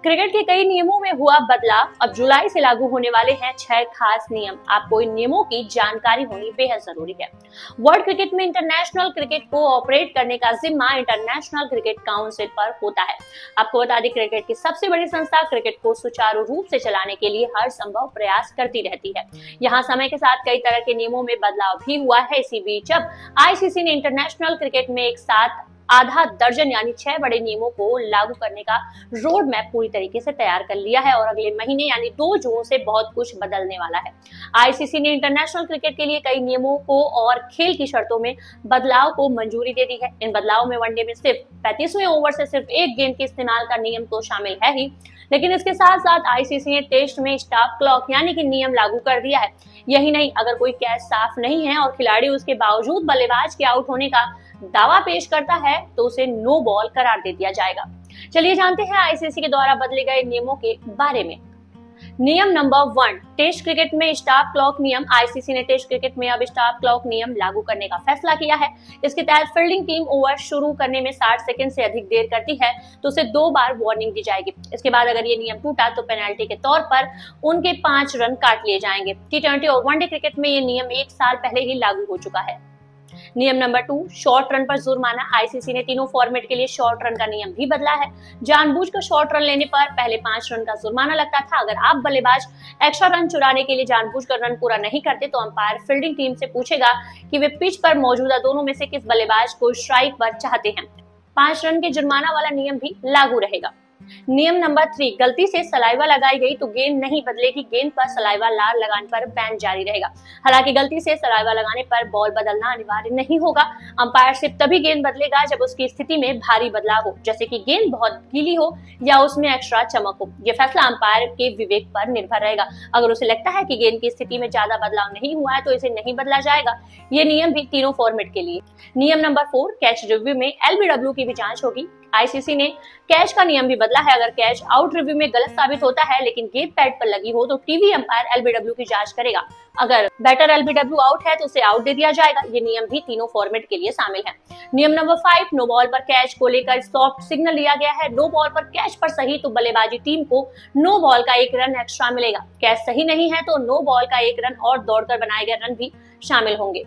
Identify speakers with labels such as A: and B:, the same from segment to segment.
A: Cricket के कई नियमों में हुआ बदलाव। अब जुलाई से लागू होने वाले हैं 6 खास नियम। आपको इन नियमों की जानकारी होनी बेहद जरूरी है। वर्ल्ड क्रिकेट में इंटरनेशनल क्रिकेट को ऑपरेट करने का जिम्मा इंटरनेशनल क्रिकेट काउंसिल पर होता है। आपको बता दें, क्रिकेट की सबसे बड़ी संस्था क्रिकेट को सुचारू रूप से चलाने के लिए हर संभव प्रयास करती रहती है। यहाँ समय के साथ कई तरह के नियमों में बदलाव भी हुआ है। इसी बीच अब आईसीसी ने इंटरनेशनल क्रिकेट में एक साथ आधा दर्जन यानी 6 बड़े नियमों को लागू करने का रोड मैप पूरी तरीके से तैयार कर लिया है और अगले महीने यानी 2 जून से बहुत कुछ बदलने वाला है। आईसीसी ने इंटरनेशनल क्रिकेट के लिए कई नियमों को और खेल की शर्तों में बदलाव को मंजूरी दे दी है। इन बदलावों में वनडे में सिर्फ 35वें ओवर से सिर्फ एक गेंद के इस्तेमाल का नियम तो शामिल है ही, लेकिन इसके साथ साथ आईसीसी ने टेस्ट में स्टॉप क्लॉक यानी कि नियम लागू कर दिया है। यही नहीं, अगर कोई कैच साफ नहीं है और खिलाड़ी उसके बावजूद बल्लेबाज के आउट होने का दावा पेश करता है तो उसे नो बॉल करार दे दिया जाएगा। चलिए जानते हैं आईसीसी के द्वारा बदले गए नियमों के बारे में। नियम नंबर 1, टेस्ट क्रिकेट में स्टॉप क्लॉक नियम। आईसीसी ने टेस्ट क्रिकेट में अब स्टॉप क्लॉक नियम लागू करने का फैसला किया है। इसके तहत फील्डिंग टीम ओवर शुरू करने में 60 सेकंड से अधिक देर करती है तो उसे 2 बार वार्निंग दी जाएगी। इसके बाद अगर ये नियम टूटा तो पेनल्टी के तौर पर उनके 5 रन काट लिए जाएंगे। टी20 और वनडे क्रिकेट में ये नियम 1 साल पहले ही लागू हो चुका है। नियम नंबर 2, शॉर्ट रन पर जुर्माना। आईसीसी ने तीनों फॉर्मेट के लिए शॉर्ट रन का नियम भी बदला है। जानबूझकर शॉर्ट रन लेने पर पहले 5 रन का जुर्माना लगता था। अगर आप बल्लेबाज एक्स्ट्रा रन चुराने के लिए जानबूझकर रन पूरा नहीं करते तो अंपायर फील्डिंग टीम से पूछेगा कि वे पिच पर मौजूदा दोनों में से किस बल्लेबाज को स्ट्राइक पर चाहते हैं। 5 रन के जुर्माना वाला नियम भी लागू रहेगा। नियम नंबर 3, गलती से सलाइवा लगाई गई तो गेंद नहीं बदलेगी। गेंद पर सलाइवा लाल लगाने पर बैन जारी रहेगा। हालांकि गलती से सलाइवा लगाने पर बॉल बदलना अनिवार्य नहीं होगा। अंपायर सिर्फ तभी गेंद बदलेगा जब उसकी स्थिति में भारी बदलाव हो, जैसे कि गेंद बहुत गीली हो या उसमें एक्स्ट्रा चमक हो। यह फैसला अंपायर के विवेक पर निर्भर रहेगा। अगर उसे लगता है कि गेंद की स्थिति में ज्यादा बदलाव नहीं हुआ है तो इसे नहीं बदला जाएगा। ये नियम भी तीनों फॉर्मेट के लिए। नियम नंबर 4, कैच रिव्यू में एलबीडब्ल्यू की भी जांच होगी। आईसीसी ने कैच का नियम भी बदला है। अगर कैच आउट रिव्यू में गलत साबित होता है लेकिन गेंद पैड पर लगी हो तो टीवी अंपायर एलबीडब्ल्यू की जांच करेगा। अगर बैटर एलबीडब्ल्यू आउट है तो उसे आउट दे दिया जाएगा। ये नियम भी तीनों फॉर्मेट के लिए शामिल है। नियम नंबर 5, नो बॉल पर कैच को लेकर सॉफ्ट सिग्नल लिया गया है। नो बॉल पर कैच पर सही तो बल्लेबाजी टीम को नो बॉल का 1 रन एक्स्ट्रा मिलेगा। कैच सही नहीं है तो नो बॉल का 1 रन और दौड़कर बनाए गए रन भी शामिल होंगे।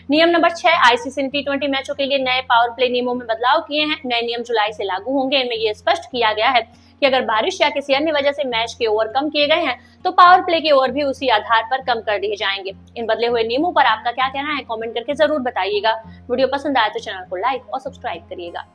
A: नियम नंबर 6, आईसीसी ने टी20 मैचों के लिए नए पावर प्ले नियमों में बदलाव किए हैं। नए नियम जुलाई से लागू होंगे। इनमें यह स्पष्ट किया गया है कि अगर बारिश या किसी अन्य वजह से मैच के ओवर कम किए गए हैं तो पावर प्ले के ओवर भी उसी आधार पर कम कर दिए जाएंगे। इन बदले हुए नियमों पर आपका क्या कहना है, कमेंट करके जरूर बताइएगा। वीडियो पसंद आए तो चैनल को लाइक और सब्सक्राइब करिएगा।